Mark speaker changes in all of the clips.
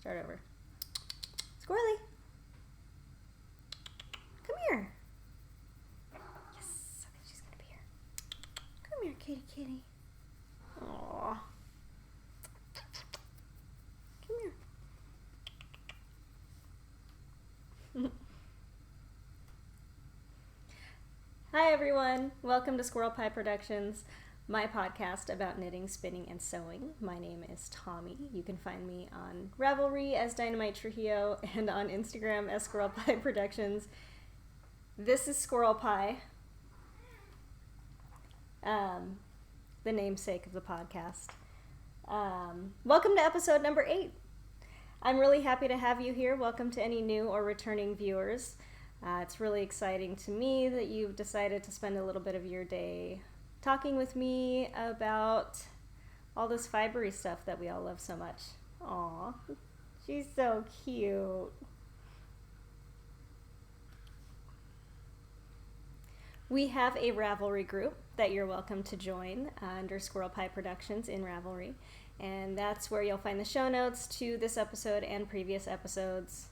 Speaker 1: Start over. Squirrely. Come here. Yes. Okay, she's gonna be here. Come here, kitty kitty. Aww. Come here. Hi everyone. Welcome to Squirrel Pie Productions, my podcast about knitting, spinning, and sewing. My name is Tommy. You can find me on Ravelry as DynamiteTrujillo and on Instagram as Squirrel Pie Productions. This is Squirrel Pie, the namesake of the podcast. Welcome to episode number 8. I'm really happy to have you here. Welcome to any new or returning viewers. It's really exciting to me that you've decided to spend a little bit of your day talking with me about all this fibery stuff that we all love so much. Aw, she's so cute. We have a Ravelry group that you're welcome to join under Squirrel Pie Productions in Ravelry. And that's where you'll find the show notes to this episode and previous episodes.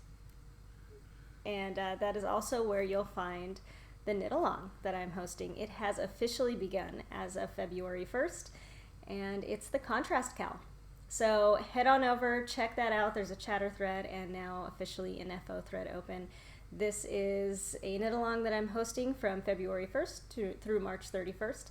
Speaker 1: And that is also where you'll find the knit along that I'm hosting. It has officially begun as of February 1st, and it's the contrast cowl. So head on over, check that out. There's a chatter thread and now officially an FO thread open. This is a knit along that I'm hosting from February 1st through March 31st.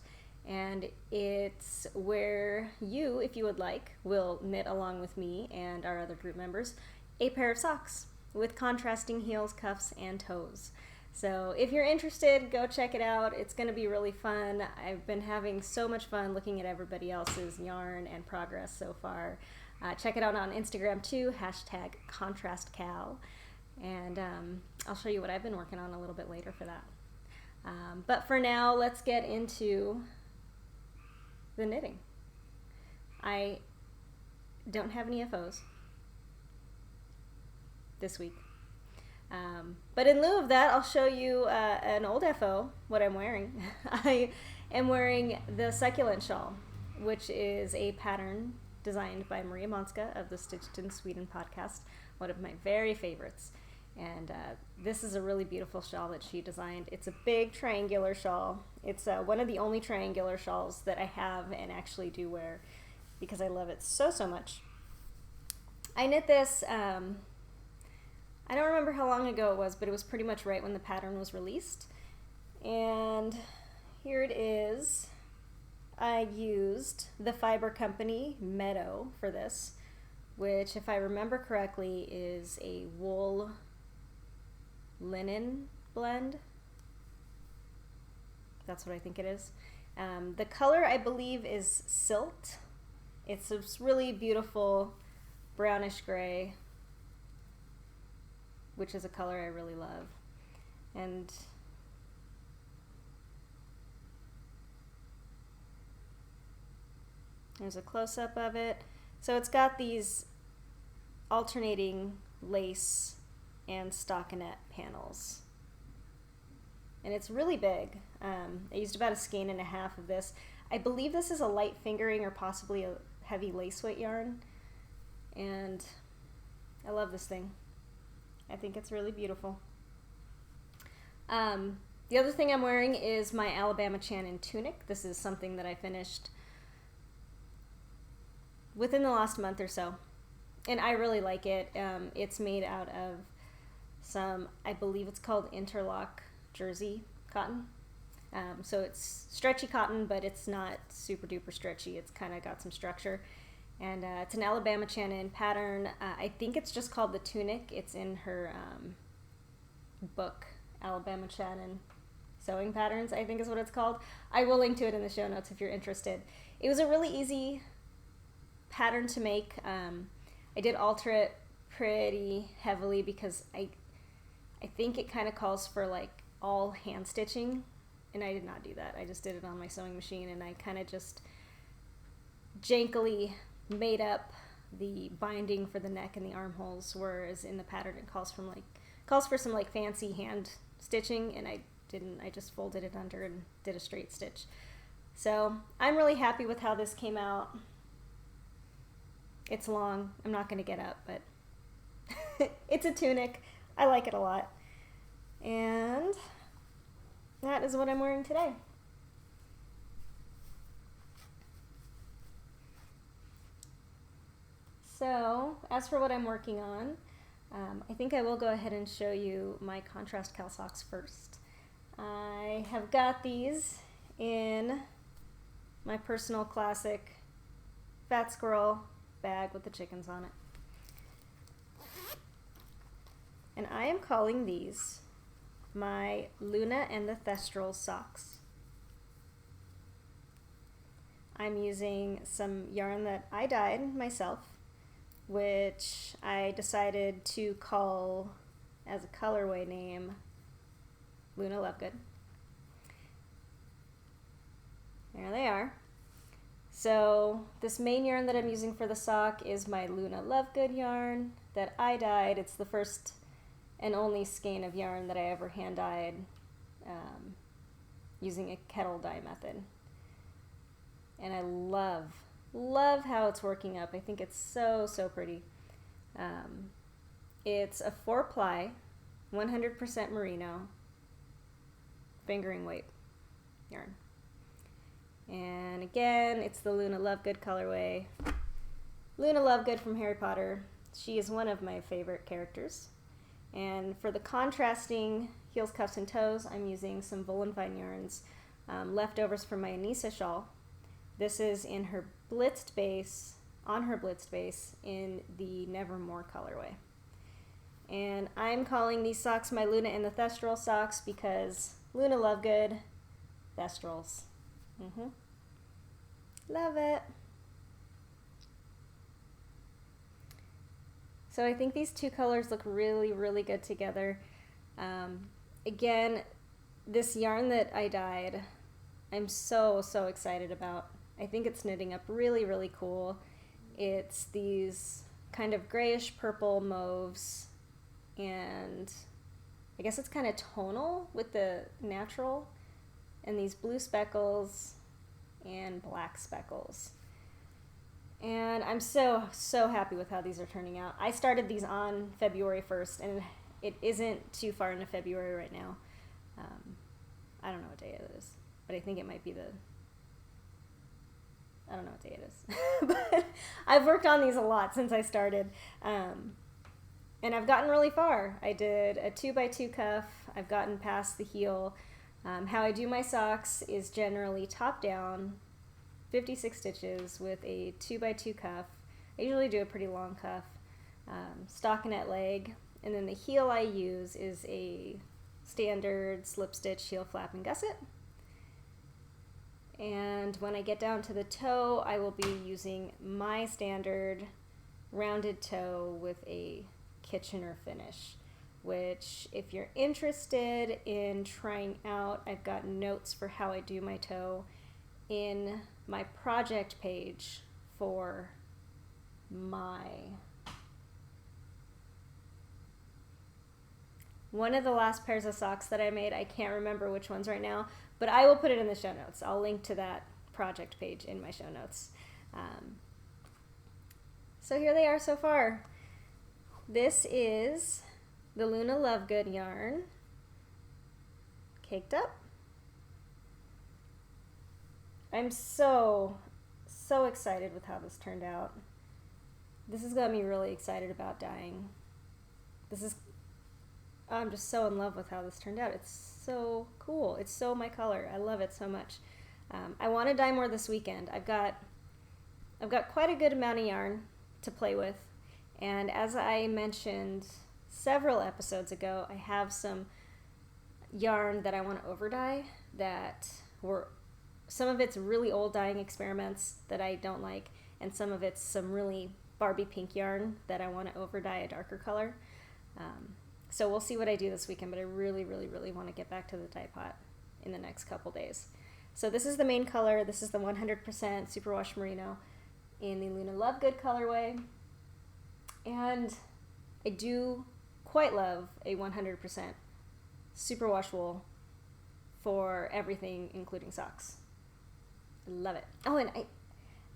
Speaker 1: And it's where you, if you would like, will knit along with me and our other group members a pair of socks with contrasting heels, cuffs, and toes. So if you're interested, go check it out. It's going to be really fun. I've been having so much fun looking at everybody else's yarn and progress so far. Check it out on Instagram too, #ContrastCal. And I'll show you what I've been working on a little bit later for that. But for now, let's get into the knitting. I don't have any FOs this week. But in lieu of that, I'll show you an old FO, what I'm wearing. I am wearing the Succulent Shawl, which is a pattern designed by Maria Monska of the Stitched in Sweden podcast, one of my very favorites. And this is a really beautiful shawl that she designed. It's a big triangular shawl. It's one of the only triangular shawls that I have and actually do wear because I love it so, so much. I knit this, I don't remember how long ago it was, but it was pretty much right when the pattern was released. And here it is. I used the Fiber Company Meadow for this, which, if I remember correctly, is a wool linen blend. That's what I think it is. The color, I believe, is Silt. It's this really beautiful brownish gray, which is a color I really love. And there's a close-up of it. So it's got these alternating lace and stockinette panels. And it's really big. I used about a skein and a half of this. I believe this is a light fingering or possibly a heavy lace weight yarn. And I love this thing. I think it's really beautiful. The other thing I'm wearing is my Alabama Channon tunic. This is something that I finished within the last month or so. And I really like it. It's made out of some, I believe it's called interlock jersey cotton. So it's stretchy cotton, but it's not super duper stretchy. It's kind of got some structure. And it's an Alabama Channon pattern. I think it's just called the tunic. It's in her book, Alabama Channon Sewing Patterns, I think is what it's called. I will link to it in the show notes if you're interested. It was a really easy pattern to make. I did alter it pretty heavily because I think it kind of calls for like all hand stitching, and I did not do that. I just did it on my sewing machine, and I kind of just jankily made up the binding for the neck and the armholes, whereas in the pattern it calls for some like fancy hand stitching, and I didn't. I just folded it under and did a straight stitch. So I'm really happy with how this came out. It's long. I'm not going to get up, but It's a tunic. I like it a lot. And that is what I'm wearing today. So, as for what I'm working on, I think I will go ahead and show you my contrast cal socks first. I have got these in my personal classic fat squirrel bag with the chickens on it. And I am calling these my Luna and the Thestral socks. I'm using some yarn that I dyed myself, which I decided to call as a colorway name Luna Lovegood. There they are. So this main yarn that I'm using for the sock is my Luna Lovegood yarn that I dyed. It's the first and only skein of yarn that I ever hand dyed using a kettle dye method. And I love how it's working up. I think it's so pretty. It's a 4-ply, 100% merino, fingering weight yarn. And again, it's the Luna Lovegood colorway. Luna Lovegood from Harry Potter. She is one of my favorite characters. And for the contrasting heels, cuffs, and toes, I'm using some Volanvine yarns, leftovers from my Anissa shawl. This is in her blitzed base, on her blitzed base, in the Nevermore colorway. And I'm calling these socks my Luna and the Thestral socks because Luna Lovegood, Thestrals. Love it. So I think these two colors look really good together. Again, this yarn that I dyed, I'm so excited about. I think it's knitting up really cool. It's these kind of grayish purple mauves, and I guess it's kind of tonal with the natural, and these blue speckles and black speckles. And I'm so happy with how these are turning out. I started these on February 1st, and it isn't too far into February right now. I don't know what day it is, but I think it might be I don't know what day it is. But I've worked on these a lot since I started. And I've gotten really far. I did a 2x2 cuff. I've gotten past the heel. How I do my socks is generally top down, 56 stitches with a 2x2 cuff. I usually do a pretty long cuff, stockinette leg, and then the heel I use is a standard slip stitch heel flap and gusset. And when I get down to the toe, I will be using my standard rounded toe with a Kitchener finish, which if you're interested in trying out, I've got notes for how I do my toe in my project page for one of the last pairs of socks that I made. I can't remember which ones right now, but I will put it in the show notes. I'll link to that project page in my show notes. So here they are so far. This is the Luna Lovegood yarn, caked up. I'm so excited with how this turned out. This has got me really excited about dyeing. I'm just so in love with how this turned out. It's so cool. It's so my color. I love it so much. I want to dye more this weekend. I've got quite a good amount of yarn to play with, and as I mentioned several episodes ago, I have some yarn that I want to over dye that were some of it's really old dyeing experiments that I don't like, and some of it's some really Barbie pink yarn that I want to over dye a darker color. So we'll see what I do this weekend, but I really want to get back to the dye pot in the next couple days. So this is the main color. This is the 100% superwash merino in the Luna Lovegood colorway. And I do quite love a 100% superwash wool for everything, including socks. I love it. Oh, and I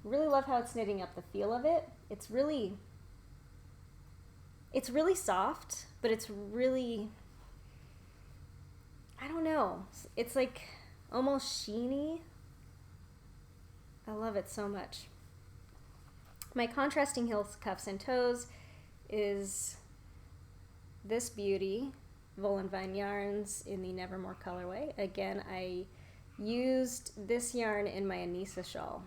Speaker 1: really love how it's knitting up, the feel of it. It's really, It's really soft, but it's really, I don't know. It's like almost sheeny. I love it so much. My contrasting heels, cuffs, and toes is this beauty, Woolen Vine Yarns in the Nevermore colorway. Again, I used this yarn in my Anissa shawl,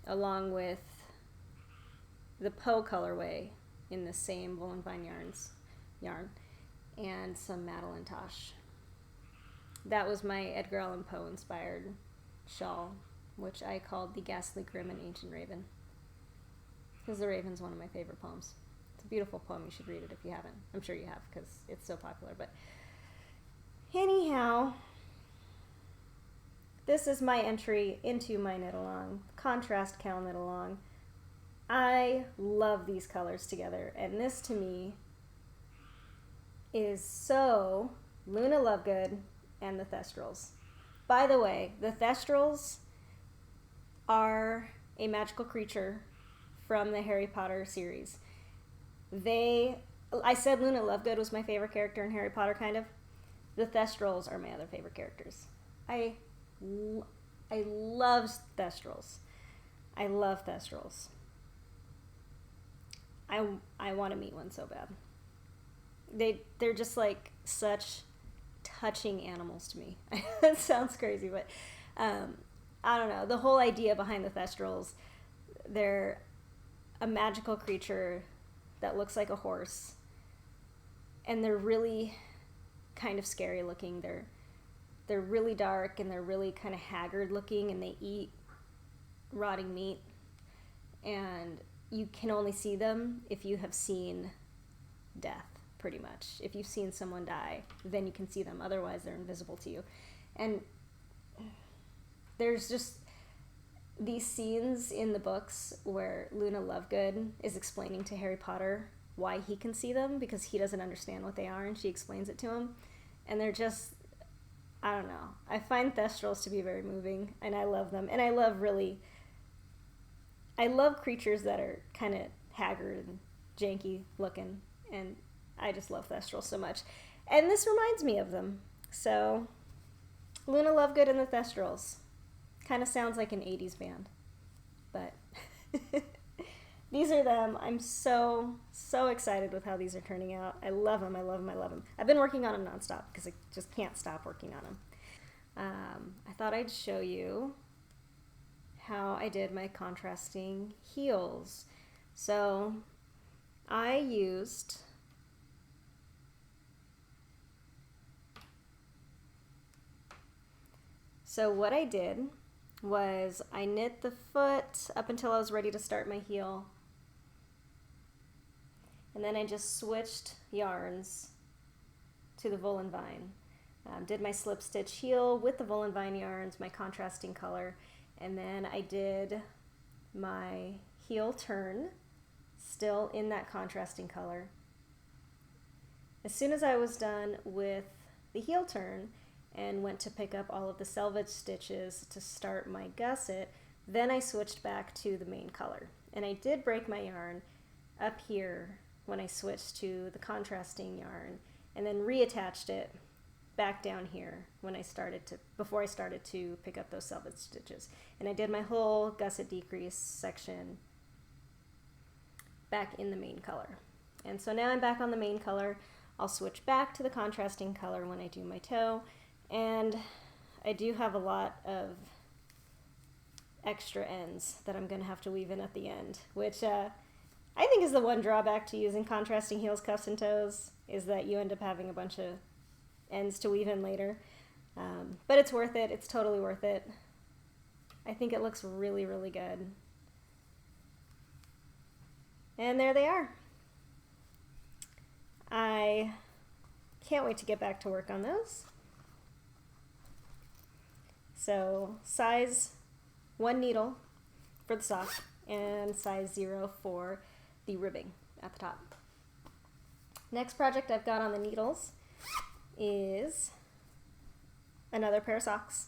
Speaker 1: along with the Poe colorway in the same Woolen Vine Yarns yarn, and some Madeline Tosh. That was my Edgar Allan Poe inspired shawl, which I called The Ghastly Grim and Ancient Raven, because The Raven's one of my favorite poems. It's a beautiful poem. You should read it if you haven't. I'm sure you have, because it's so popular. But anyhow, this is my entry into my knit along, contrast cal knit along. I love these colors together, and this to me is so Luna Lovegood and the Thestrals. By the way, the Thestrals are a magical creature from the Harry Potter series. I said Luna Lovegood was my favorite character in Harry Potter, kind of. The Thestrals are my other favorite characters. I love Thestrals. I love Thestrals. I want to meet one so bad. They're just like such touching animals to me. That sounds crazy, but I don't know. The whole idea behind the Thestrals, they're a magical creature that looks like a horse, and they're really kind of scary looking. They're really dark, and they're really kind of haggard looking, and they eat rotting meat, and you can only see them if you have seen death, pretty much. If you've seen someone die, then you can see them. Otherwise, they're invisible to you. And there's just these scenes in the books where Luna Lovegood is explaining to Harry Potter why he can see them, because he doesn't understand what they are, and she explains it to him. And they're just, I don't know. I find Thestrals to be very moving, and I love them. And I love creatures that are kind of haggard and janky looking, and I just love Thestrals so much. And this reminds me of them. So, Luna Lovegood and the Thestrals. Kind of sounds like an 80s band. But these are them. I'm so excited with how these are turning out. I love them, I love them, I love them. I've been working on them nonstop because I just can't stop working on them. I thought I'd show you how I did my contrasting heels. So I used what I did was I knit the foot up until I was ready to start my heel, and then I just switched yarns to the Woolen Vine. Did my slip stitch heel with the Woolen Vine yarns, my contrasting color, and then I did my heel turn, still in that contrasting color. As soon as I was done with the heel turn and went to pick up all of the selvage stitches to start my gusset, then I switched back to the main color. And I did break my yarn up here when I switched to the contrasting yarn, and then reattached it back down here when before I started to pick up those selvage stitches. And I did my whole gusset decrease section back in the main color. And so now I'm back on the main color. I'll switch back to the contrasting color when I do my toe, and I do have a lot of extra ends that I'm going to have to weave in at the end, which I think is the one drawback to using contrasting heels, cuffs, and toes, is that you end up having a bunch of ends to weave in later. But it's worth it. It's totally worth it. I think it looks really, really good. And there they are. I can't wait to get back to work on those. So size 1 needle for the sock and size 0 for the ribbing at the top. Next project I've got on the needles is another pair of socks.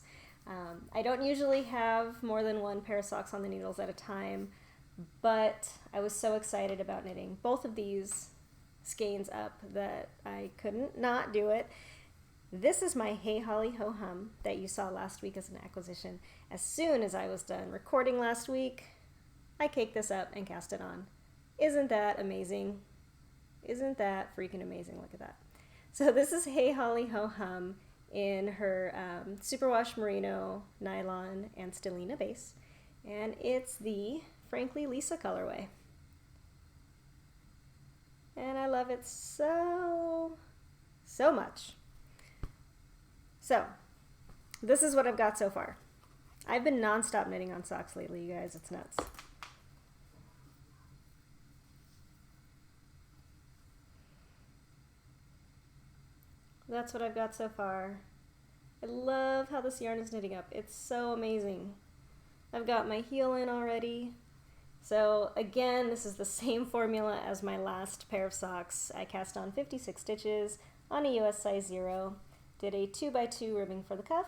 Speaker 1: I don't usually have more than one pair of socks on the needles at a time, but I was so excited about knitting both of these skeins up that I couldn't not do it. This is my Hey Holly Ho Hum that you saw last week as an acquisition. As soon as I was done recording last week, I caked this up and cast it on. Isn't that amazing? Isn't that freaking amazing? Look at that. So this is Hey Holly Ho Hum in her Superwash Merino Nylon and Stellina base. And it's the Frankly Lisa colorway. And I love it so much. So, this is what I've got so far. I've been non-stop knitting on socks lately, you guys. It's nuts. That's what I've got so far. I love how this yarn is knitting up. It's so amazing. I've got my heel in already. So again, this is the same formula as my last pair of socks. I cast on 56 stitches on a US size 0, did a 2x2 ribbing for the cuff,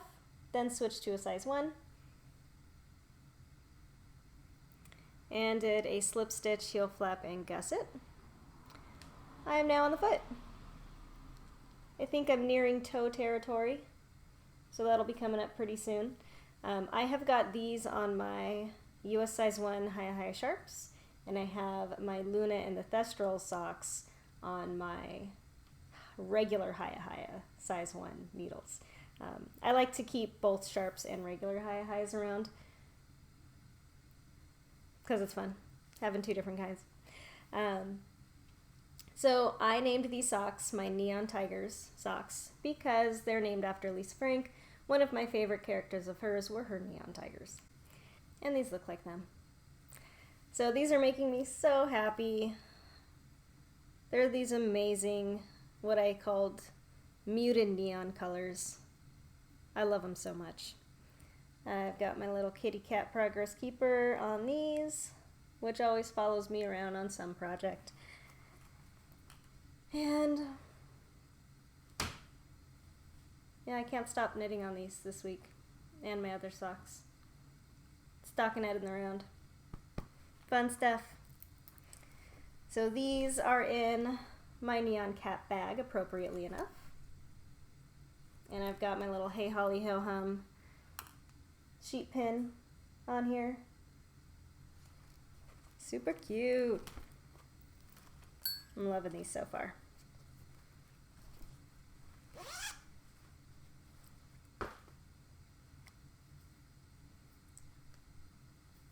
Speaker 1: then switched to a size 1, and did a slip stitch, heel flap, and gusset. I am now on the foot. I think I'm nearing toe territory, so that'll be coming up pretty soon. I have got these on my US size 1 Haya Sharps, and I have my Luna and the Thestral socks on my regular Haya size 1 needles. I like to keep both Sharps and regular Hayas around because it's fun having two different kinds. So I named these socks my Neon Tigers socks because they're named after Lisa Frank. One of my favorite characters of hers were her neon tigers. And these look like them. So these are making me so happy. They're these amazing, what I called muted neon colors. I love them so much. I've got my little kitty cat progress keeper on these, which always follows me around on some project. And yeah, I can't stop knitting on these this week and my other socks. Stockinette in the round. Fun stuff. So these are in my neon cat bag, appropriately enough. And I've got my little Hey Holly Ho Hum sheet pin on here. Super cute. I'm loving these so far.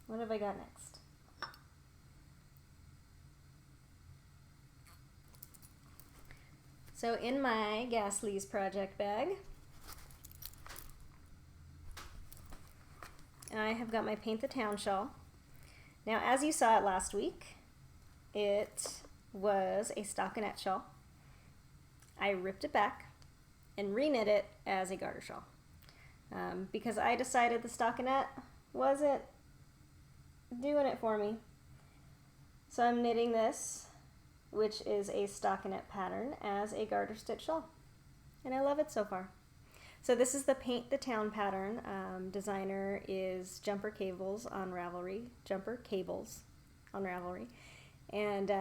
Speaker 1: What have I got next? So in my Gasly's project bag, I have got my Paint the Town shawl. Now, as you saw it last week, it was a stockinette shawl. I ripped it back and reknit it as a garter shawl because I decided the stockinette wasn't doing it for me. So I'm knitting this, which is a stockinette pattern, as a garter stitch shawl. And I love it so far. So this is the Paint the Town pattern. Designer is Jumper Cables on Ravelry. And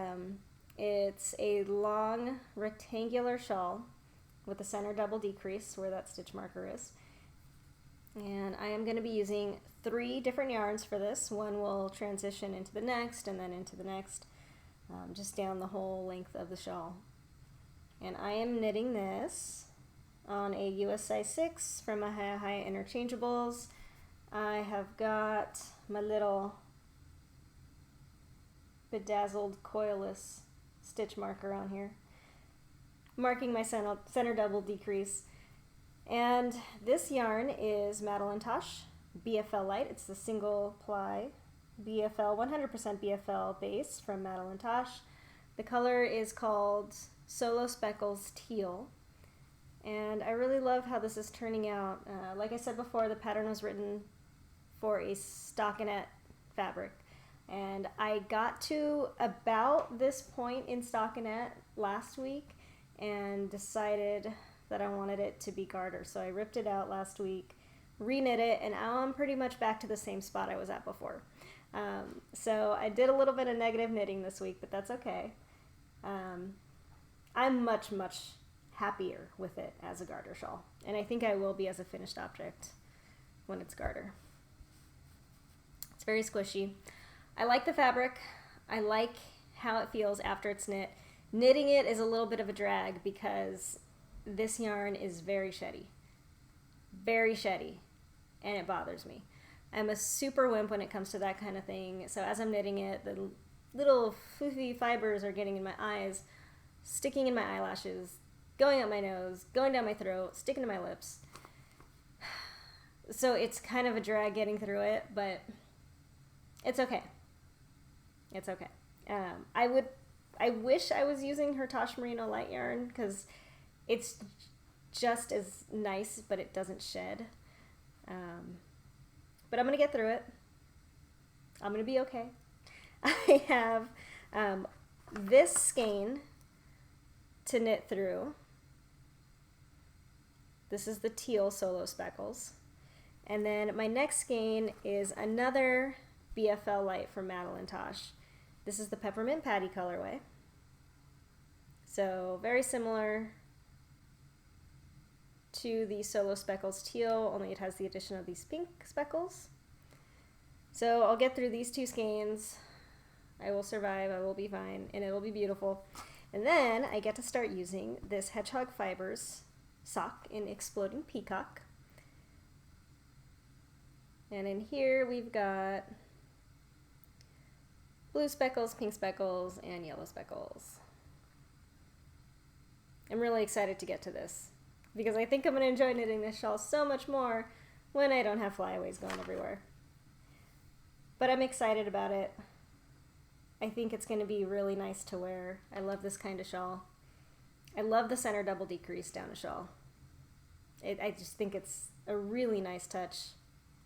Speaker 1: it's a long rectangular shawl with a center double decrease where that stitch marker is. And I am going to be using 3 different yarns for this. One will transition into the next and then into the next, just down the whole length of the shawl. And I am knitting this on a US size 6 from my Haya Interchangeables. I have got my little bedazzled coilless stitch marker on here, marking my center double decrease. And this yarn is Madeline Tosh BFL Light. It's the single ply BFL, 100% BFL base from Madeline Tosh. The color is called Solo Speckles Teal. And I really love how this is turning out. Like I said before, the pattern was written for a stockinette fabric. And I got to about this point in stockinette last week and decided that I wanted it to be garter. So I ripped it out last week, reknit it, and now I'm pretty much back to the same spot I was at before. So I did a little bit of negative knitting this week, but that's okay. I'm much, much happier with it as a garter shawl. And I think I will be as a finished object when it's garter. It's very squishy. I like the fabric. I like how it feels after it's knit. Knitting it is a little bit of a drag because this yarn is very sheddy. Very sheddy. And it bothers me. I'm a super wimp when it comes to that kind of thing. So as I'm knitting it, the little foofy fibers are getting in my eyes, sticking in my eyelashes, going up my nose, going down my throat, sticking to my lips. So it's kind of a drag getting through it, but it's okay. It's okay. I wish I was using her Tosh Merino light yarn because it's just as nice, but it doesn't shed. But I'm going to get through it. I'm going to be okay. I have this skein to knit through. This is the teal solo speckles. And then my next skein is another BFL light from Madeline Tosh. This is the peppermint patty colorway. So very similar to the solo speckles teal, only it has the addition of these pink speckles. So I'll get through these two skeins. I will survive, I will be fine, and it will be beautiful. And then I get to start using this Hedgehog Fibers sock in Exploding Peacock. And in here we've got blue speckles, pink speckles, and yellow speckles. I'm really excited to get to this because I think I'm going to enjoy knitting this shawl so much more when I don't have flyaways going everywhere. But I'm excited about it. I think it's going to be really nice to wear. I love this kind of shawl. I love the center double decrease down a shawl. I just think it's a really nice touch.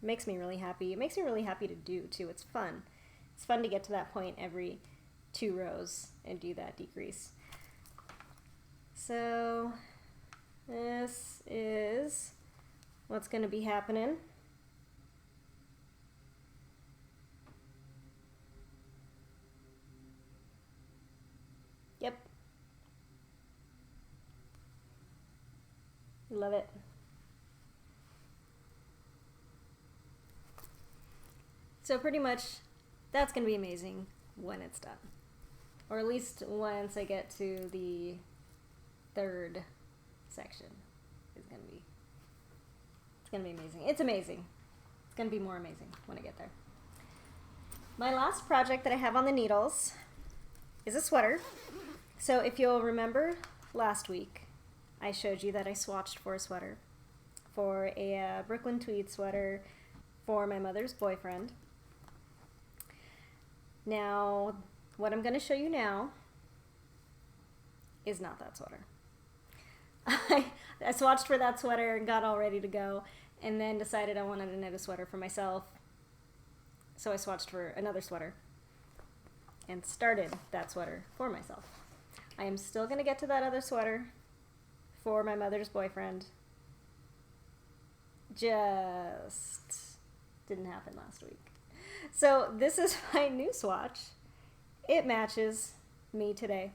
Speaker 1: It makes me really happy. It makes me really happy to do too. It's fun. It's fun to get to that point every 2 rows and do that decrease. So this is what's going to be happening. Yep. Love it. So pretty much that's going to be amazing when it's done. Or at least once I get to the 3rd section. It's going to be amazing. It's amazing. It's going to be more amazing when I get there. My last project that I have on the needles is a sweater. So if you'll remember last week, I showed you that I swatched for a sweater, for a Brooklyn tweed sweater for my mother's boyfriend. Now, what I'm going to show you now is not that sweater. I swatched for that sweater and got all ready to go, and then decided I wanted to knit a sweater for myself. So I swatched for another sweater and started that sweater for myself. I am still going to get to that other sweater for my mother's boyfriend. Just didn't happen last week. So this is my new swatch. It matches me today.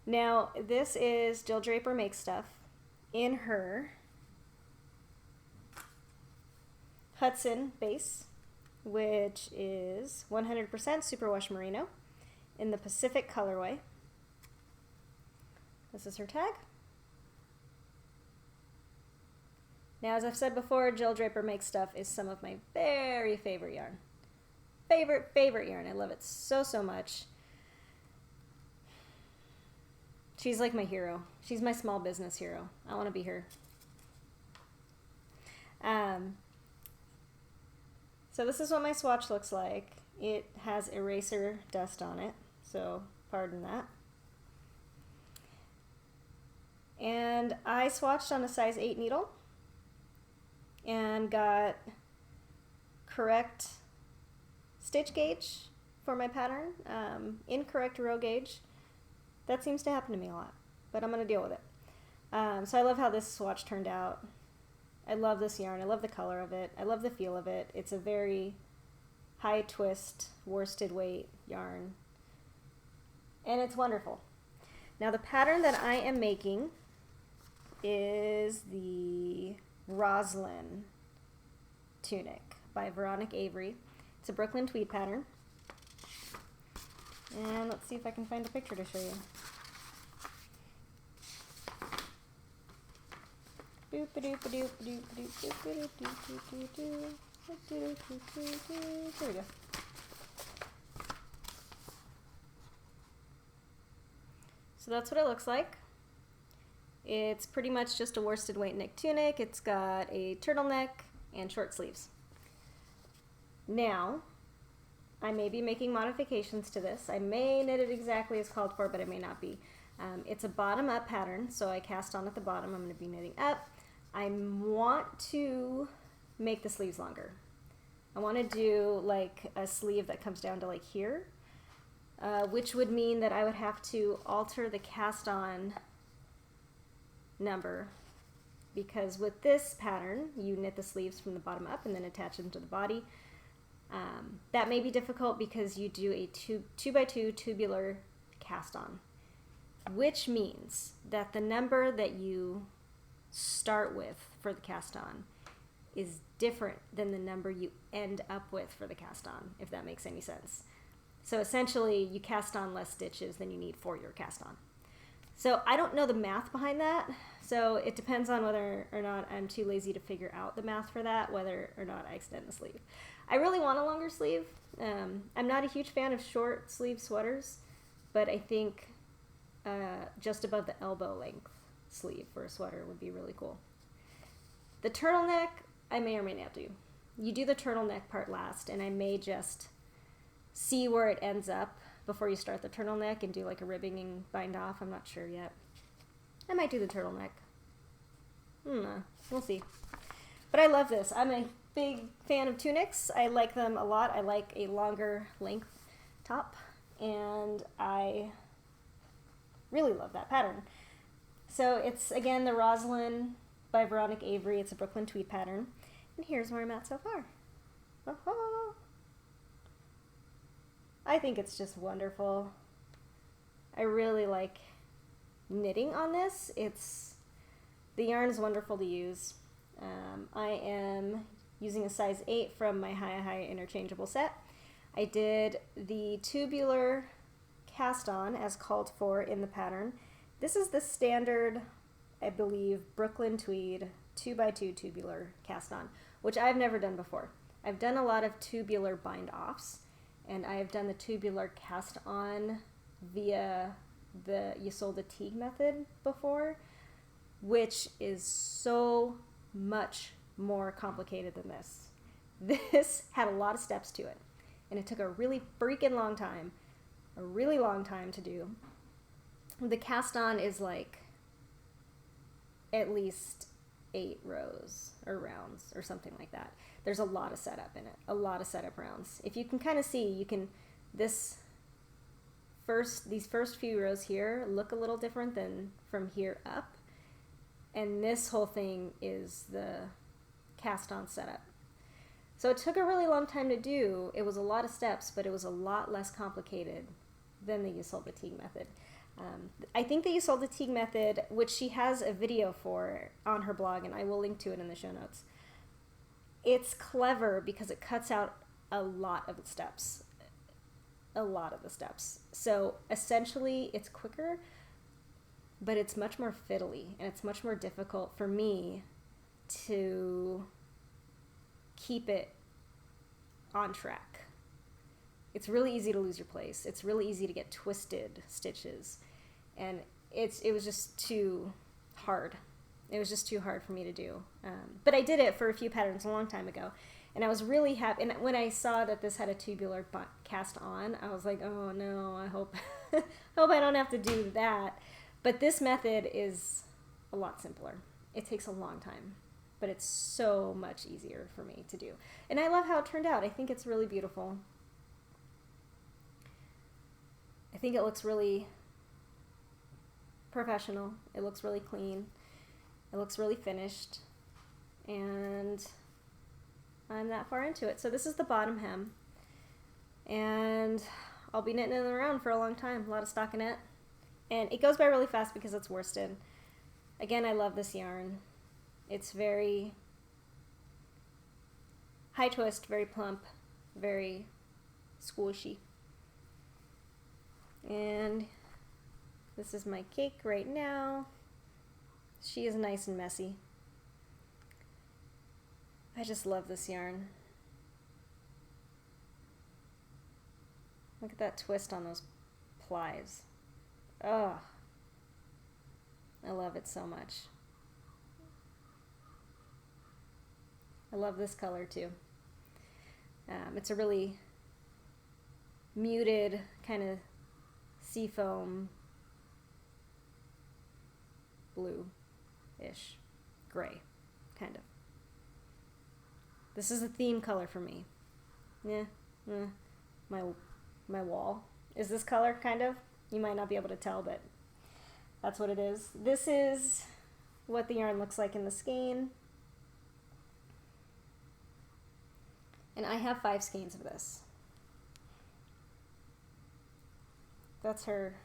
Speaker 1: Now, this is Jill Draper Makes Stuff in her Hudson base, which is 100% superwash merino in the Pacific colorway. This is her tag. Now, as I've said before, Jill Draper Makes Stuff is some of my very favorite yarn. Favorite yarn. I love it so, so much. She's like my hero. She's my small business hero. I want to be her. So this is what my swatch looks like. It has eraser dust on it, so pardon that. And I swatched on a size 8 needle and got correct stitch gauge for my pattern, incorrect row gauge. That seems to happen to me a lot, but I'm going to deal with it. So I love how this swatch turned out. I love this yarn. I love the color of it. I love the feel of it. It's a very high twist, worsted weight yarn, and it's wonderful. Now the pattern that I am making is the Roslin tunic by Veronica Avery. It's a Brooklyn tweed pattern. And let's see if I can find a picture to show you. There we go. So that's what it looks like. It's pretty much just a worsted weight neck tunic. It's got a turtleneck and short sleeves. Now, I may be making modifications to this. I may knit it exactly as called for, but it may not be. It's a bottom-up pattern, so I cast on at the bottom. I'm going to be knitting up. I want to make the sleeves longer. I want to do like a sleeve that comes down to like here, which would mean that I would have to alter the cast on number, because with this pattern you knit the sleeves from the bottom up and then attach them to the body. That may be difficult because you do a 2x2 tubular cast on, which means that the number that you start with for the cast on is different than the number you end up with for the cast on, if that makes any sense. So essentially you cast on less stitches than you need for your cast on. So I don't know the math behind that, so it depends on whether or not I'm too lazy to figure out the math for that, whether or not I extend the sleeve. I really want a longer sleeve. I'm not a huge fan of short sleeve sweaters, but I think just above the elbow length sleeve for a sweater would be really cool. The turtleneck, I may or may not do. You do the turtleneck part last, and I may just see where it ends up before you start the turtleneck and do like a ribbing and bind off. I'm not sure yet. I might do the turtleneck. We'll see. But I love this. I'm a big fan of tunics. I like them a lot. I like a longer length top, and I really love that pattern. So it's, again, the Roslin by Veronica Avery. It's a Brooklyn tweed pattern. And here's where I'm at so far. I think it's just wonderful. I really like knitting on this. The yarn is wonderful to use. I am using a size 8 from my Hi interchangeable set. I did the tubular cast on as called for in the pattern. This is the standard, I believe, Brooklyn tweed 2x2 tubular cast on, which I've never done before. I've done a lot of tubular bind offs, and I've done the tubular cast on via the Isolde Teague method before, which is so much more complicated than this. This had a lot of steps to it, and it took a really freaking long time, to do. The cast on is like at least 8 rows or rounds or something like that. There's a lot of setup in it, a lot of setup rounds. If you can kind of see, these first few rows here look a little different than from here up, and this whole thing is the cast on setup. So it took a really long time to do. It was a lot of steps, but it was a lot less complicated than the Isolde Teague method. I think the Isolde Teague method, which she has a video for on her blog, and I will link to it in the show notes, it's clever because it cuts out a lot of the steps. So essentially it's quicker, but it's much more fiddly, and it's much more difficult for me to keep it on track. It's really easy to lose your place. It's really easy to get twisted stitches, and it was just too hard. It was just too hard for me to do. But I did it for a few patterns a long time ago, and I was really happy. And when I saw that this had a tubular cast on, I was like, oh no, I hope I don't have to do that. But this method is a lot simpler. It takes a long time, but it's so much easier for me to do. And I love how it turned out. I think it's really beautiful. I think it looks really professional. It looks really clean. It looks really finished. And I'm that far into it. So this is the bottom hem. And I'll be knitting it around for a long time. A lot of stockinette. And it goes by really fast because it's worsted. Again, I love this yarn. It's very high twist, very plump, very squishy. And this is my cake right now. She is nice and messy. I just love this yarn. Look at that twist on those plies. Oh, I love it so much. I love this color too. It's a really muted kind of seafoam blue-ish, gray, kind of. This is a theme color for me. Yeah, my wall is this color, kind of. You might not be able to tell, but that's what it is. This is what the yarn looks like in the skein. And I have 5 skeins of this. That's her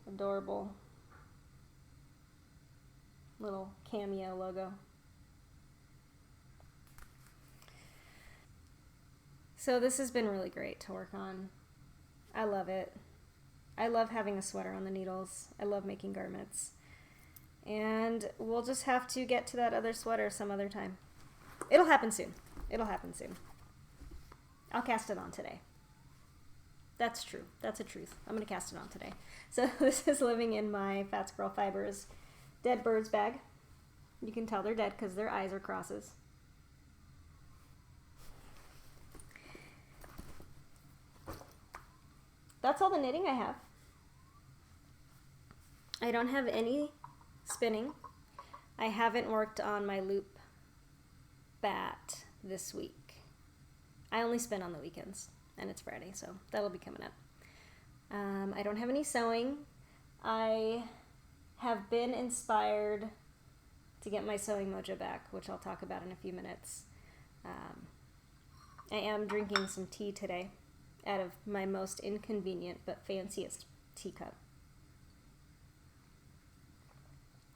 Speaker 1: adorable little cameo logo. So this has been really great to work on. I love it. I love having a sweater on the needles. I love making garments. And we'll just have to get to that other sweater some other time. It'll happen soon. It'll happen soon. I'll cast it on today. That's true. That's a truth. I'm going to cast it on today. So this is living in my Fat Squirrel Fibers Dead Birds bag. You can tell they're dead because their eyes are crosses. That's all the knitting I have. I don't have any spinning. I haven't worked on my loop bat this week. I only spin on the weekends, and it's Friday, so that'll be coming up. I don't have any sewing. I have been inspired to get my sewing mojo back, which I'll talk about in a few minutes. I am drinking some tea today out of my most inconvenient but fanciest teacup.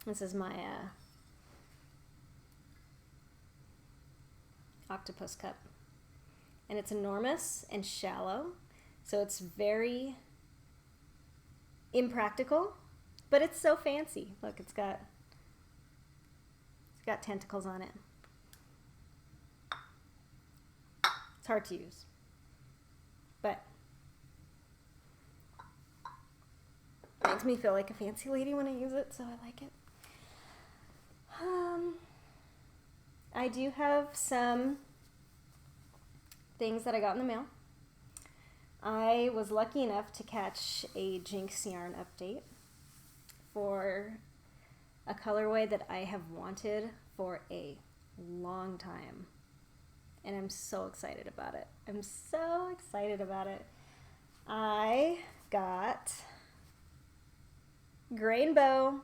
Speaker 1: This is my octopus cup. And it's enormous and shallow, so it's very impractical, but it's so fancy. Look, it's got tentacles on it. It's hard to use, but it makes me feel like a fancy lady when I use it, so I like it. I do have some things that I got in the mail. I was lucky enough to catch a Jinx yarn update for a colorway that I have wanted for a long time. And I'm so excited about it. I'm so excited about it. I got Grainbow.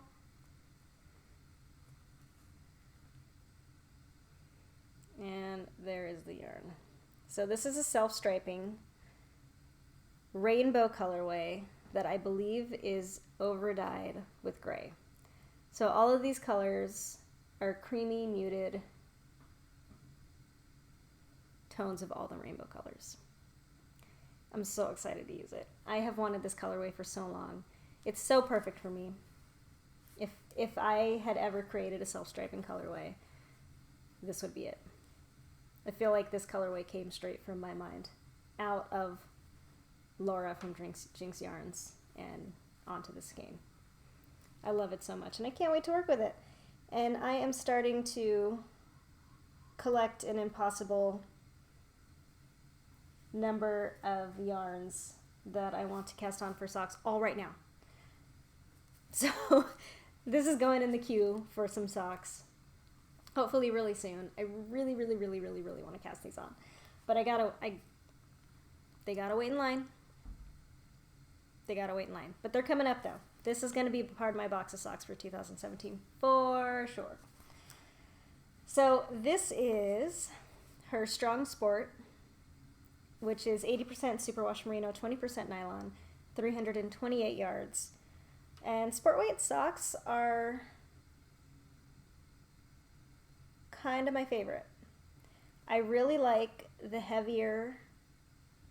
Speaker 1: And there is the yarn. So this is a self-striping rainbow colorway that I believe is overdyed with gray. So all of these colors are creamy, muted tones of all the rainbow colors. I'm so excited to use it. I have wanted this colorway for so long. It's so perfect for me. If I had ever created a self-striping colorway, this would be it. I feel like this colorway came straight from my mind, out of Laura from Jinx Yarns and onto the skein. I love it so much, and I can't wait to work with it. And I am starting to collect an impossible number of yarns that I want to cast on for socks all right now. So this is going in the queue for some socks. Hopefully really soon. I really want to cast these on. But they gotta wait in line. They gotta wait in line. But they're coming up though. This is gonna be part of my box of socks for 2017 for sure. So this is her Strong Sport, which is 80% superwash merino, 20% nylon, 328 yards. And sport weight socks are kind of my favorite. I really like the heavier,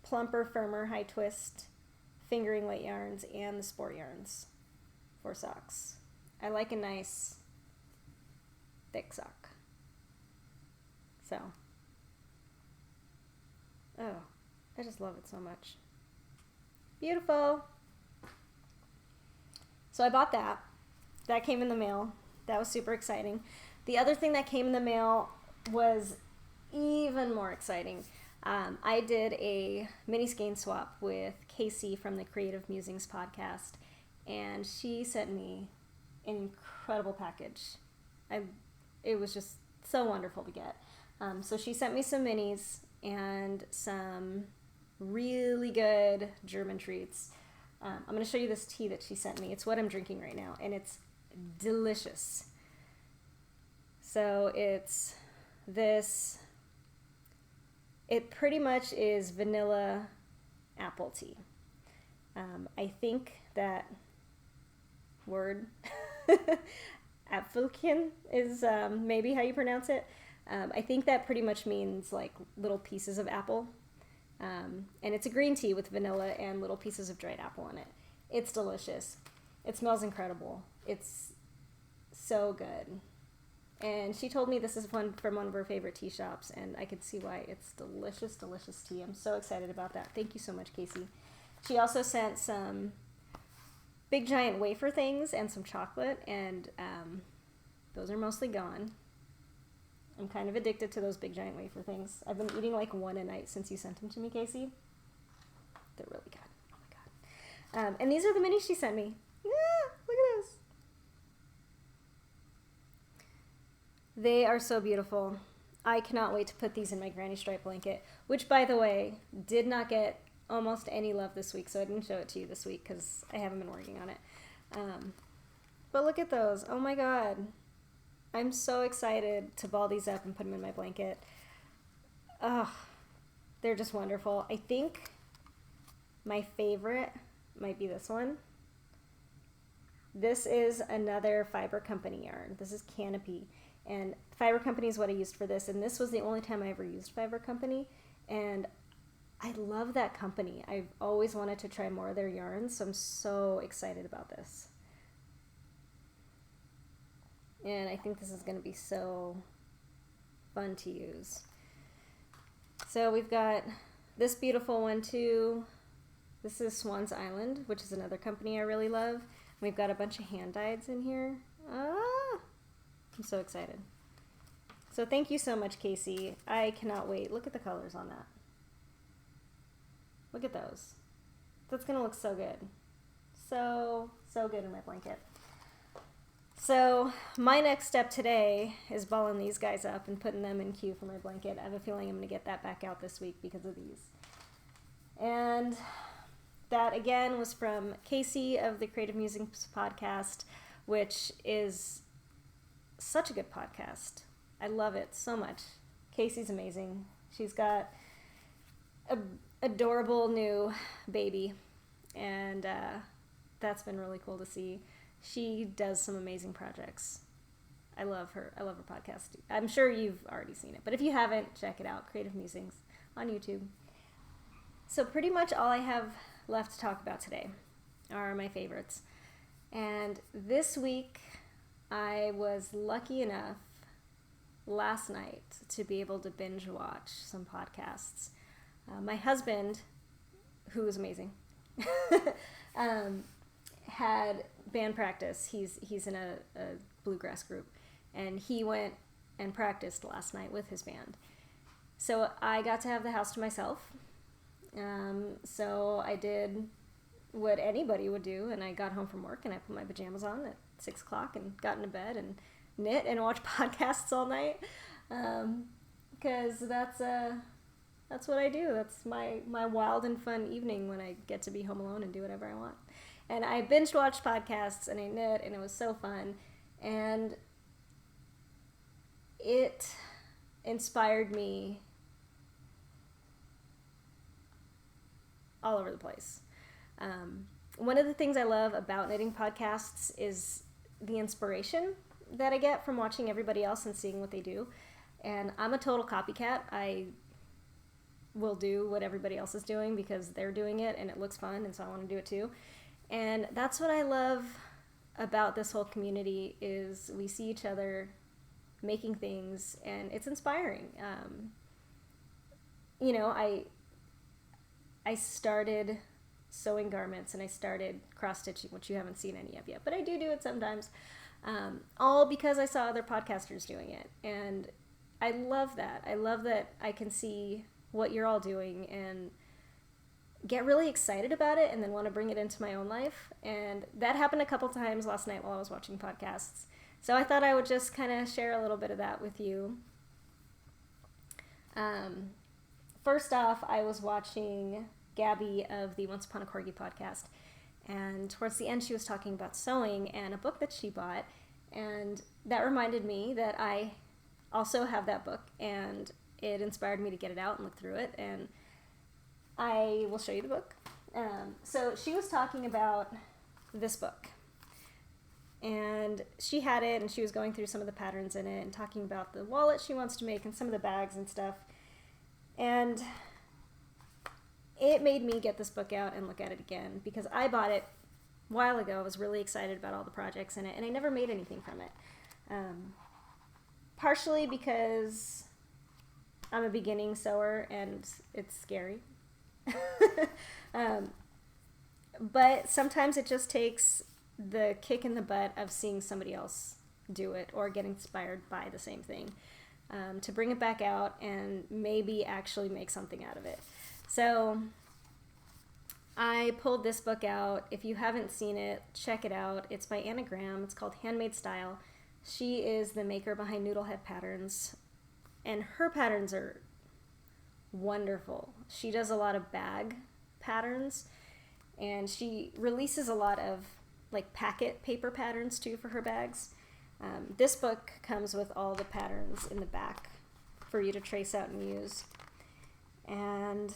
Speaker 1: plumper, firmer, high twist fingering weight yarns and the sport yarns for socks. I like a nice thick sock. So, oh, I just love it so much. Beautiful. So I bought that. That came in the mail. That was super exciting. The other thing that came in the mail was even more exciting. I did a mini skein swap with Casey from the Creative Musings podcast, and she sent me an incredible package. It was just so wonderful to get. So she sent me some minis and some really good German treats. I'm going to show you this tea that she sent me. It's what I'm drinking right now, and it's delicious. So it's this, it pretty much is vanilla apple tea. I think that word, Apfelchen, is maybe how you pronounce it. I think that pretty much means like little pieces of apple. And it's a green tea with vanilla and little pieces of dried apple in it. It's delicious. It smells incredible. It's so good. And she told me this is one from one of her favorite tea shops, and I could see why. It's delicious, delicious tea. I'm so excited about that. Thank you so much, Casey. She also sent some big giant wafer things and some chocolate, and those are mostly gone. I'm kind of addicted to those big giant wafer things. I've been eating like one a night since you sent them to me, Casey. They're really good. Oh my god. And these are the minis she sent me. Yeah, look at this. They are so beautiful. I cannot wait to put these in my granny stripe blanket, which, by the way, did not get almost any love this week, so I didn't show it to you this week because I haven't been working on it. But look at those. Oh my god. I'm so excited to ball these up and put them in my blanket. Oh, they're just wonderful. I think my favorite might be this one. This is another Fiber Company yarn. This is Canopy. And Fiber Company is what I used for this. And this was the only time I ever used Fiber Company. And I love that company. I've always wanted to try more of their yarns, so I'm so excited about this. And I think this is going to be so fun to use. So we've got this beautiful one too. This is Swan's Island, which is another company I really love. We've got a bunch of hand dyeds in here. I'm so excited. So thank you so much, Casey. I cannot wait. Look at the colors on that. Look at those. That's going to look so good. So good in my blanket. So my next step today is balling these guys up and putting them in queue for my blanket. I have a feeling I'm going to get that back out this week because of these. And that, again, was from Casey of the Creative Musings podcast, which is such a good podcast. I love it so much. Casey's amazing. She's got an adorable new baby, and that's been really cool to see. She does some amazing projects. I love her. I love her podcast. I'm sure you've already seen it, but if you haven't, check it out. Creative Musings on YouTube. So pretty much all I have left to talk about today are my favorites. And this week, I was lucky enough last night to be able to binge watch some podcasts. My husband, who is amazing, had band practice. He's in a bluegrass group, and he went and practiced last night with his band. So I got to have the house to myself. So I did what anybody would do, and I got home from work and I put my pajamas on at 6 o'clock and got into bed and knit and watched podcasts all night, because that's what I do. That's my wild and fun evening when I get to be home alone and do whatever I want. And I binge watched podcasts and I knit, and it was so fun. And it inspired me all over the place. One of the things I love about knitting podcasts is the inspiration that I get from watching everybody else and seeing what they do. And I'm a total copycat. I will do what everybody else is doing because they're doing it and it looks fun, and so I want to do it too. And that's what I love about this whole community is we see each other making things, and it's inspiring. I started sewing garments and I started cross-stitching, which you haven't seen any of yet, but I do it sometimes, all because I saw other podcasters doing it, and I love that. I love that I can see what you're all doing and get really excited about it and then want to bring it into my own life. And that happened a couple times last night while I was watching podcasts. So I thought I would just kind of share a little bit of that with you. First off, I was watching Gabby of the Once Upon a Corgi podcast, and towards the end she was talking about sewing and a book that she bought, and that reminded me that I also have that book, and it inspired me to get it out and look through it, and I will show you the book. So she was talking about this book, and she had it, and she was going through some of the patterns in it and talking about the wallet she wants to make and some of the bags and stuff, and it made me get this book out and look at it again because I bought it a while ago. I was really excited about all the projects in it, and I never made anything from it. Partially because I'm a beginning sewer and it's scary. But sometimes it just takes the kick in the butt of seeing somebody else do it or get inspired by the same thing, to bring it back out and maybe actually make something out of it. So I pulled this book out. If you haven't seen it, check it out. It's by Anna Graham. It's called Handmade Style. She is the maker behind Noodlehead Patterns, and her patterns are wonderful. She does a lot of bag patterns, and she releases a lot of like packet paper patterns too for her bags. This book comes with all the patterns in the back for you to trace out and use. And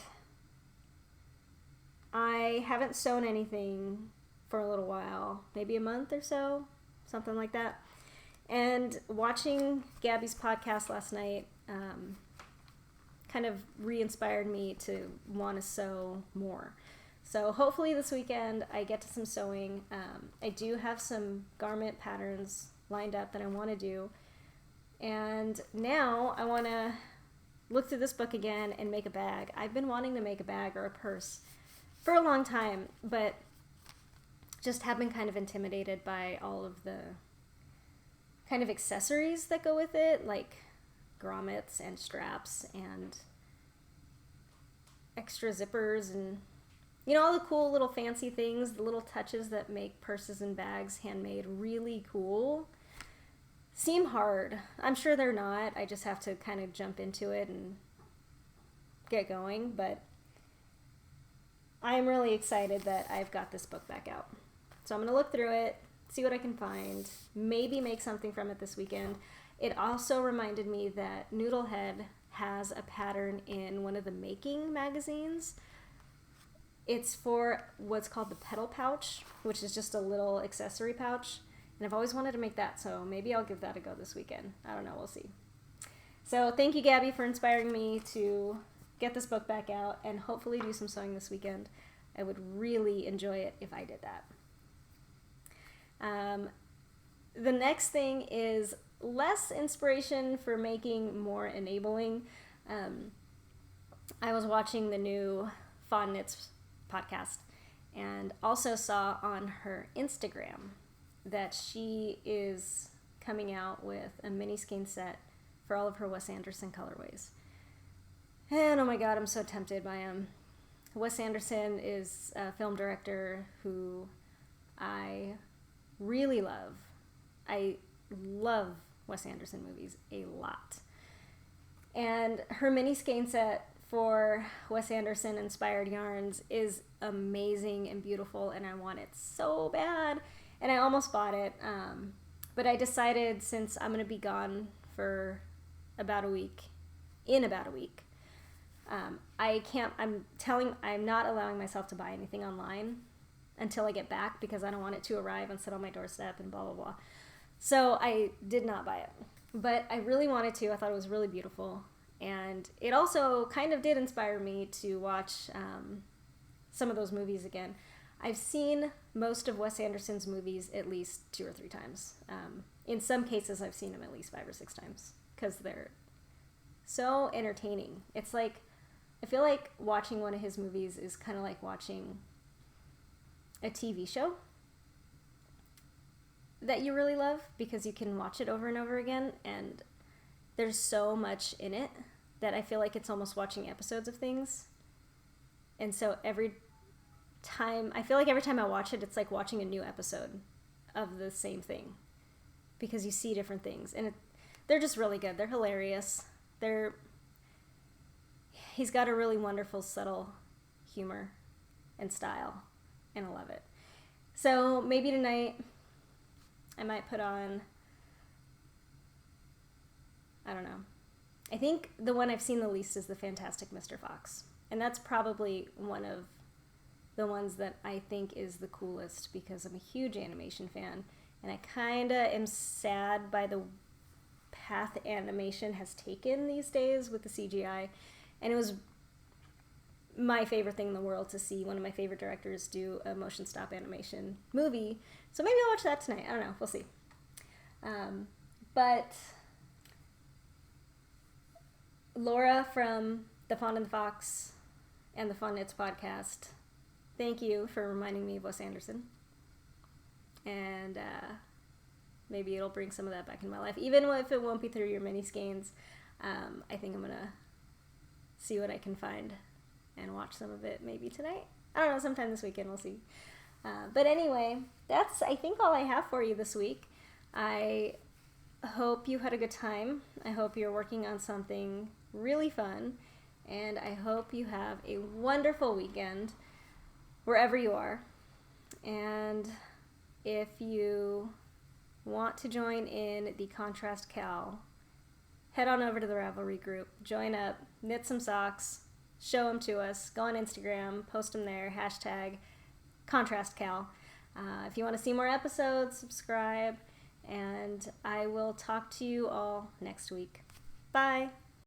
Speaker 1: I haven't sewn anything for a little while, maybe a month or so, something like that. And watching Gabby's podcast last night kind of re-inspired me to want to sew more. So hopefully this weekend I get to some sewing. I do have some garment patterns lined up that I want to do. And now I want to look through this book again and make a bag. I've been wanting to make a bag or a purse for a long time, but just have been kind of intimidated by all of the kind of accessories that go with it, like grommets and straps and extra zippers and, you know, all the cool little fancy things, the little touches that make purses and bags handmade really cool. Seem hard. I'm sure they're not. I just have to kind of jump into it and get going, but I'm really excited that I've got this book back out. So I'm going to look through it, see what I can find, maybe make something from it this weekend. It also reminded me that Noodlehead has a pattern in one of the making magazines. It's for what's called the pedal pouch, which is just a little accessory pouch. And I've always wanted to make that, so maybe I'll give that a go this weekend. I don't know, we'll see. So thank you, Gabby, for inspiring me to get this book back out and hopefully do some sewing this weekend. I would really enjoy it if I did that. The next thing is less inspiration for making, more enabling. I was watching the new Fawn Knits podcast and also saw on her Instagram that she is coming out with a mini skein set for all of her Wes Anderson colorways. And oh my god, I'm so tempted by him. Wes Anderson is a film director who I really love. I love Wes Anderson movies a lot. And her mini skein set for Wes Anderson inspired yarns is amazing and beautiful, and I want it so bad. And I almost bought it, but I decided since I'm going to be gone for about a week, I'm not allowing myself to buy anything online until I get back because I don't want it to arrive and sit on my doorstep and blah, blah, blah. So I did not buy it. But I really wanted to. I thought it was really beautiful. And it also kind of did inspire me to watch some of those movies again. I've seen most of Wes Anderson's movies at least 2 or 3 times. In some cases, I've seen them at least 5 or 6 times because they're so entertaining. It's like, I feel like watching one of his movies is kind of like watching a TV show that you really love because you can watch it over and over again, and there's so much in it that I feel like it's almost watching episodes of things. And so every time I watch it, it's like watching a new episode of the same thing because you see different things, and they're just really good. They're hilarious. He's got a really wonderful, subtle humor and style, and I love it. So maybe tonight I might put on, I don't know. I think the one I've seen the least is the Fantastic Mr. Fox. And that's probably one of the ones that I think is the coolest because I'm a huge animation fan. And I kind of am sad by the path animation has taken these days with the CGI. And it was my favorite thing in the world to see one of my favorite directors do a motion stop animation movie. So maybe I'll watch that tonight. I don't know. We'll see. But Laura from The Fawn and the Fox and the Fawn Knits podcast, thank you for reminding me of Wes Anderson. And maybe it'll bring some of that back in my life. Even if it won't be through your mini skeins, I think I'm going to see what I can find and watch some of it maybe tonight. I don't know, sometime this weekend, we'll see. But anyway, that's, I think, all I have for you this week. I hope you had a good time. I hope you're working on something really fun. And I hope you have a wonderful weekend wherever you are. And if you want to join in the Contrast Cal, head on over to the Ravelry group, join up, knit some socks, show them to us, go on Instagram, post them there, #ContrastCal. If you want to see more episodes, subscribe, and I will talk to you all next week. Bye!